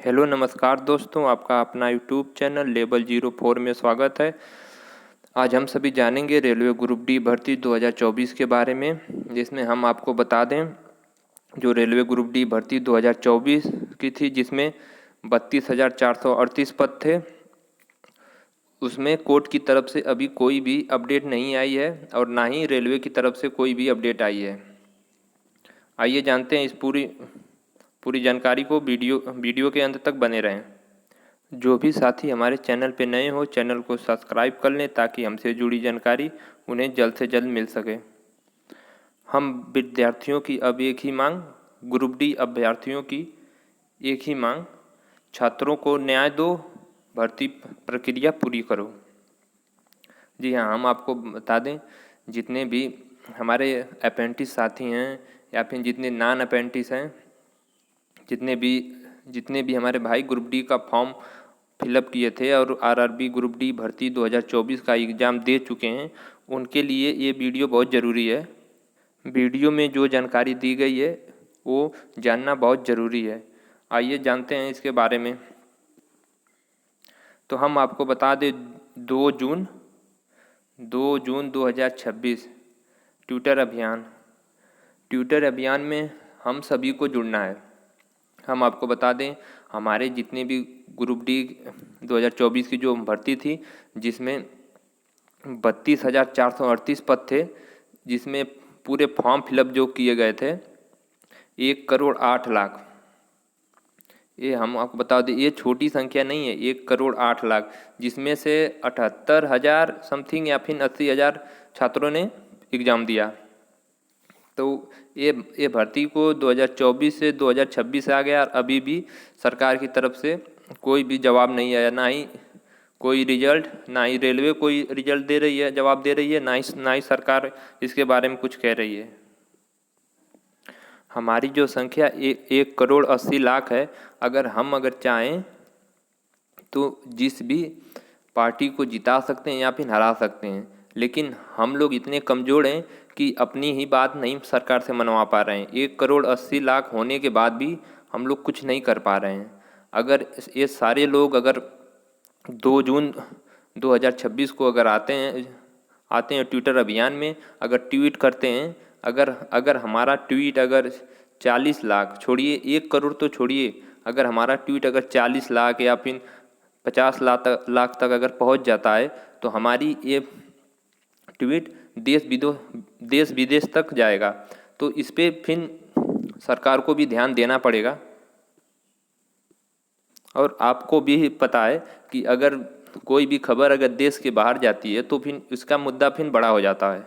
Hello नमस्कार दोस्तों, आपका अपना यूट्यूब चैनल लेवल 04 में स्वागत है। आज हम सभी जानेंगे रेलवे ग्रुप डी भर्ती 2024 के बारे में, जिसमें हम आपको बता दें जो रेलवे ग्रुप डी भर्ती 2024 की थी, जिसमें 32,438 पद थे। उसमें कोर्ट की तरफ से अभी कोई भी अपडेट नहीं आई है और ना ही रेलवे की तरफ से कोई भी अपडेट आई है। आइए जानते हैं इस पूरी जानकारी को। वीडियो के अंत तक बने रहें। जो भी साथी हमारे चैनल पे नए हो, चैनल को सब्सक्राइब कर लें ताकि हमसे जुड़ी जानकारी उन्हें जल्द से जल्द मिल सके। हम विद्यार्थियों की अब एक ही मांग, ग्रुप डी अभ्यर्थियों की एक ही मांग, छात्रों को न्याय दो, भर्ती प्रक्रिया पूरी करो। जी हाँ, हम आपको बता दें जितने भी हमारे अप्रेंटिस साथी हैं या फिर जितने नॉन अप्रेंटिस हैं, जितने भी हमारे भाई ग्रुप डी का फॉर्म फिलअप किए थे और आरआरबी ग्रुप डी भर्ती 2024 का एग्ज़ाम दे चुके हैं, उनके लिए ये वीडियो बहुत ज़रूरी है। वीडियो में जो जानकारी दी गई है वो जानना बहुत ज़रूरी है। आइए जानते हैं इसके बारे में। तो हम आपको बता दें 2 जून 2026 ट्विटर अभियान में हम सभी को जुड़ना है। हम आपको बता दें हमारे जितने भी ग्रुप डी 2024 की जो भर्ती थी, जिसमें 32,438 पद थे, जिसमें पूरे फॉर्म फिलअप जो किए गए थे 1,08,00,000। ये हम आपको बता दें ये छोटी संख्या नहीं है, 1,08,00,000, जिसमें से 78,000 समथिंग या फिर 80,000 छात्रों ने एग्ज़ाम दिया। तो ये भर्ती को 2024 से 2026 आ गया और अभी भी सरकार की तरफ से कोई भी जवाब नहीं आया, ना ही कोई रिजल्ट, ना ही रेलवे कोई रिजल्ट दे रही है, जवाब दे रही है, ना ही सरकार इसके बारे में कुछ कह रही है। हमारी जो संख्या 1,80,00,000 है, अगर चाहें तो जिस भी पार्टी को जिता सकते हैं या फिर हरा सकते हैं, लेकिन हम लोग इतने कमज़ोर हैं कि अपनी ही बात नहीं सरकार से मनवा पा रहे हैं। 1,80,00,000 होने के बाद भी हम लोग कुछ नहीं कर पा रहे हैं। अगर ये सारे लोग अगर 2 जून 2026 को अगर आते हैं ट्विटर अभियान में, अगर ट्वीट करते हैं, अगर हमारा ट्वीट अगर 40 लाख, छोड़िए 1 करोड़ तो छोड़िए, अगर हमारा ट्वीट अगर 40 लाख या फिर 50 लाख तक अगर पहुंच जाता है, तो हमारी ये ट्वीट देश विदेश तक जाएगा। तो इस पे फिर सरकार को भी ध्यान देना पड़ेगा। और आपको भी पता है कि अगर कोई भी खबर अगर देश के बाहर जाती है तो फिर इसका मुद्दा फिर बड़ा हो जाता है।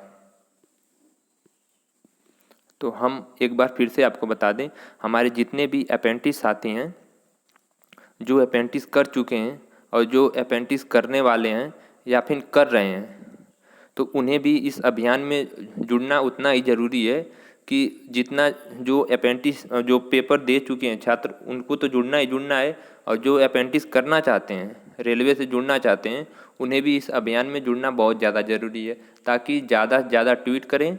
तो हम एक बार फिर से आपको बता दें, हमारे जितने भी अप्रेंटिस साथी हैं, जो अप्रेंटिस कर चुके हैं और जो अप्रेंटिस करने वाले हैं या फिर कर रहे हैं, तो उन्हें भी इस अभियान में जुड़ना उतना ही ज़रूरी है कि जितना जो अप्रेंटिस जो पेपर दे चुके हैं छात्र, उनको तो जुड़ना ही जुड़ना है। और जो अप्रेंटिस करना चाहते हैं, रेलवे से जुड़ना चाहते हैं, उन्हें भी इस अभियान में जुड़ना बहुत ज़्यादा ज़रूरी है, ताकि ज़्यादा से ज़्यादा ट्वीट करें,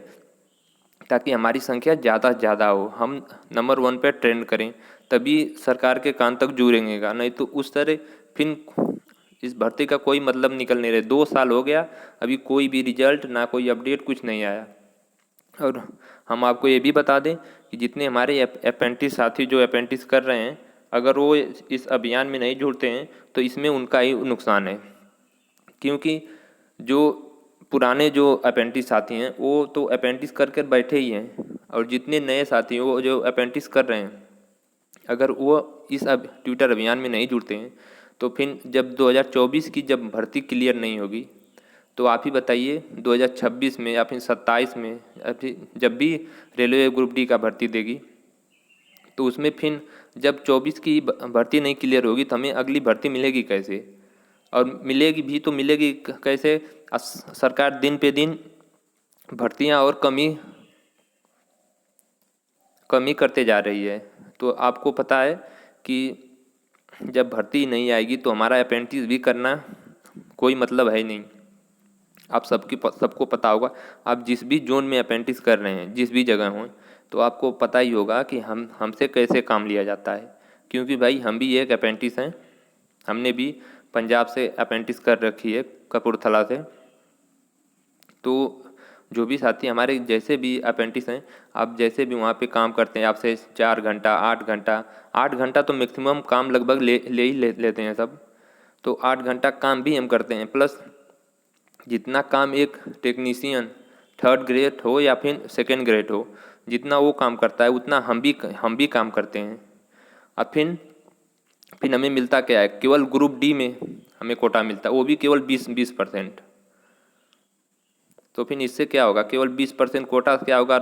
ताकि हमारी संख्या ज़्यादा से ज़्यादा हो, हम नंबर 1 पे ट्रेंड करें, तभी सरकार के कान तक जुड़ेंगे। नहीं तो उस तरह फिर इस भर्ती का कोई मतलब निकल नहीं रहे। 2 साल हो गया, अभी कोई भी रिजल्ट, ना कोई अपडेट, कुछ नहीं आया। और हम आपको ये भी बता दें कि जितने हमारे अप्रेंटिस साथी जो अप्रेंटिस कर रहे हैं, अगर वो इस अभियान में नहीं जुड़ते हैं तो इसमें उनका ही नुकसान है, क्योंकि जो पुराने जो अप्रेंटिस साथी हैं वो तो अप्रेंटिस कर कर बैठे ही हैं, और जितने नए साथी हैं वो जो अप्रेंटिस कर रहे हैं, अगर वो इस ट्विटर अभियान में नहीं जुड़ते हैं तो फिर जब 2024 की जब भर्ती क्लियर नहीं होगी, तो आप ही बताइए 2026 में या फिर 27 में या फिर जब भी रेलवे ग्रुप डी का भर्ती देगी, तो उसमें फिर जब 24 की भर्ती नहीं क्लियर होगी तो हमें अगली भर्ती मिलेगी कैसे? और मिलेगी भी तो मिलेगी कैसे? सरकार दिन पे दिन भर्तियां और कमी करते जा रही है। तो आपको पता है कि जब भर्ती नहीं आएगी तो हमारा अप्रेंटिस भी करना कोई मतलब है ही नहीं। आप सबको पता होगा, आप जिस भी जोन में अप्रेंटिस कर रहे हैं, जिस भी जगह हों, तो आपको पता ही होगा कि हमसे कैसे काम लिया जाता है। क्योंकि भाई हम भी एक अप्रेंटिस हैं, हमने भी पंजाब से अप्रेंटिस कर रखी है, कपूरथला से। तो जो भी साथी हमारे जैसे भी अप्रेंटिस हैं, आप जैसे भी वहाँ पे काम करते हैं, आपसे 4 घंटा 8 घंटा, 8 घंटा तो मैक्सिमम काम लगभग ले लेते हैं सब। तो 8 घंटा काम भी हम करते हैं, प्लस जितना काम एक टेक्नीशियन 3rd ग्रेड हो या फिर 2nd ग्रेड हो, जितना वो काम करता है उतना हम भी काम करते हैं। अब फिर हमें मिलता क्या है, केवल ग्रुप डी में हमें कोटा मिलता है, वो भी केवल 20%। तो फिर इससे क्या होगा, केवल 20% कोटा क्या होगा।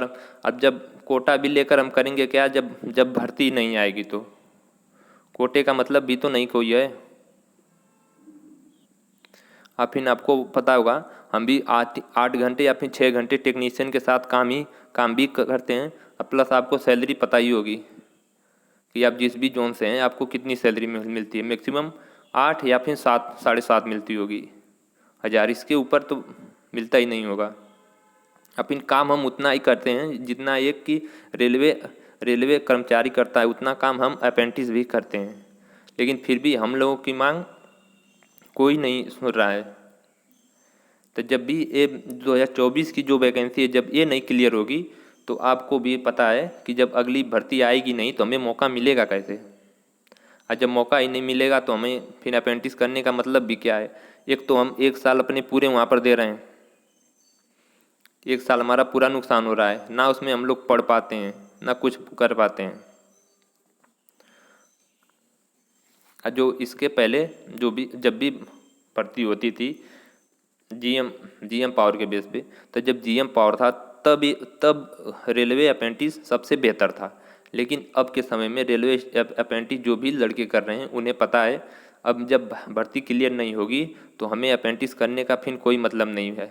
अब जब कोटा भी लेकर हम करेंगे क्या, जब भर्ती नहीं आएगी तो कोटे का मतलब भी तो नहीं कोई है। अब फिर आपको पता होगा, हम भी 8 घंटे या फिर 6 घंटे टेक्नीशियन के साथ काम भी करते हैं। अब प्लस आपको सैलरी पता ही होगी कि आप जिस भी जोन से हैं आपको कितनी सैलरी मिलती है। मैक्सिमम 8 या फिर 7, 7.5 मिलती होगी, 1000। इसके ऊपर तो मिलता ही नहीं होगा। अब इन काम हम उतना ही करते हैं जितना एक कि रेलवे कर्मचारी करता है, उतना काम हम अप्रेंटिस भी करते हैं। लेकिन फिर भी हम लोगों की मांग कोई नहीं सुन रहा है। तो जब भी ये 2024 की जो वैकेंसी है, जब ये नहीं क्लियर होगी तो आपको भी पता है कि जब अगली भर्ती आएगी नहीं तो हमें मौका मिलेगा कैसे। और जब मौका ही नहीं मिलेगा तो हमें फिर अप्रेंटिस करने का मतलब भी क्या है। एक तो हम 1 साल अपने पूरे वहाँ पर दे रहे हैं, 1 साल हमारा पूरा नुकसान हो रहा है, ना उसमें हम लोग पढ़ पाते हैं ना कुछ कर पाते हैं। जो इसके पहले जब भी भर्ती होती थी जीएम पावर के बेस पे, तो जब जीएम पावर था तब रेलवे अप्रेंटिस सबसे बेहतर था। लेकिन अब के समय में रेलवे अप्रेंटिस जो भी लड़के कर रहे हैं उन्हें पता है अब जब भर्ती क्लियर नहीं होगी तो हमें अप्रेंटिस करने का फिर कोई मतलब नहीं है।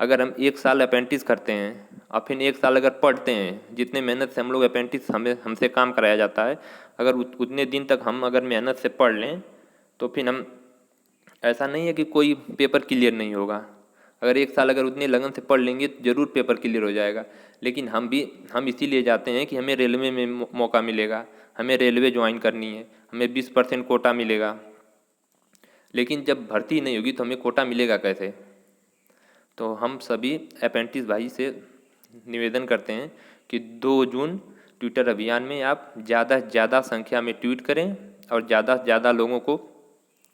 अगर हम 1 साल अप्रेंटिस करते हैं और फिर 1 साल अगर पढ़ते हैं, जितने मेहनत से हम लोग अप्रेंटिस हमसे काम कराया जाता है, अगर उतने दिन तक हम अगर मेहनत से पढ़ लें तो फिर हम, ऐसा नहीं है कि कोई पेपर क्लियर नहीं होगा। अगर 1 साल अगर उतने लगन से पढ़ लेंगे तो ज़रूर पेपर क्लियर हो जाएगा। लेकिन हम इसीलिए जाते हैं कि हमें रेलवे में मौका मिलेगा, हमें रेलवे ज्वाइन करनी है, हमें 20% कोटा मिलेगा। लेकिन जब भर्ती नहीं होगी तो हमें कोटा मिलेगा कैसे। तो हम सभी अप्रेंटिस भाई से निवेदन करते हैं कि 2 जून ट्विटर अभियान में आप ज़्यादा से ज़्यादा संख्या में ट्वीट करें और ज़्यादा से ज़्यादा लोगों को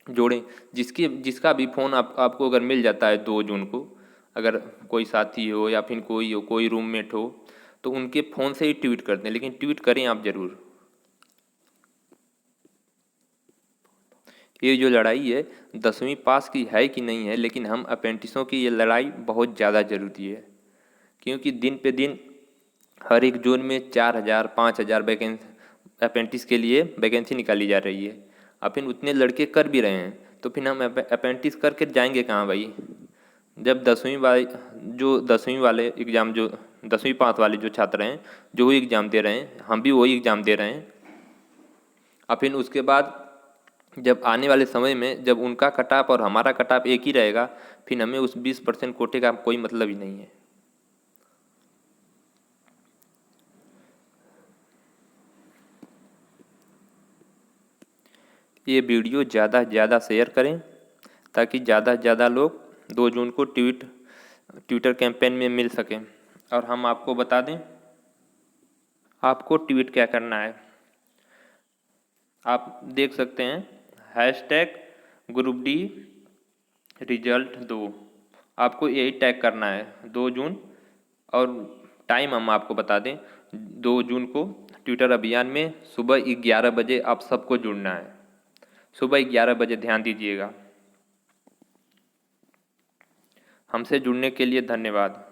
जोड़ें। जिसका भी फ़ोन आपको अगर मिल जाता है 2 जून को, अगर कोई साथी हो या फिर कोई रूममेट हो, तो उनके फ़ोन से ही ट्वीट कर दें, लेकिन ट्वीट करें आप ज़रूर। ये जो लड़ाई है 10वीं पास की है कि नहीं है, लेकिन हम अप्रेंटिसों की ये लड़ाई बहुत ज़्यादा ज़रूरी है। क्योंकि दिन पे दिन हर एक जोन में 4000 5000 वैकेंसी अप्रेंटिस के लिए वैकेंसी निकाली जा रही है। अब फिर उतने लड़के कर भी रहे हैं तो फिर हम अप्रेंटिस करके जाएंगे कहाँ भाई। जब 10वीं वाले एग्ज़ाम, जो 10वीं पास वाले जो छात्र हैं जो वही एग्ज़ाम दे रहे हैं, हम भी वही एग्ज़ाम दे रहे हैं। और फिर उसके बाद जब आने वाले समय में जब उनका कट-ऑफ और हमारा कट-ऑफ एक ही रहेगा, फिर हमें उस 20% कोटे का कोई मतलब ही नहीं है। ये वीडियो ज़्यादा से ज़्यादा शेयर करें ताकि ज़्यादा से ज़्यादा लोग 2 जून को ट्विटर कैंपेन में मिल सकें। और हम आपको बता दें आपको ट्वीट क्या करना है। आप देख सकते हैं #ग्रुप डी रिजल्ट 2, आपको यही टैग करना है 2 जून। और टाइम हम आपको बता दें 2 जून को ट्विटर अभियान में सुबह 11 बजे आप सबको जुड़ना है। सुबह 11 बजे ध्यान दीजिएगा। हमसे जुड़ने के लिए धन्यवाद।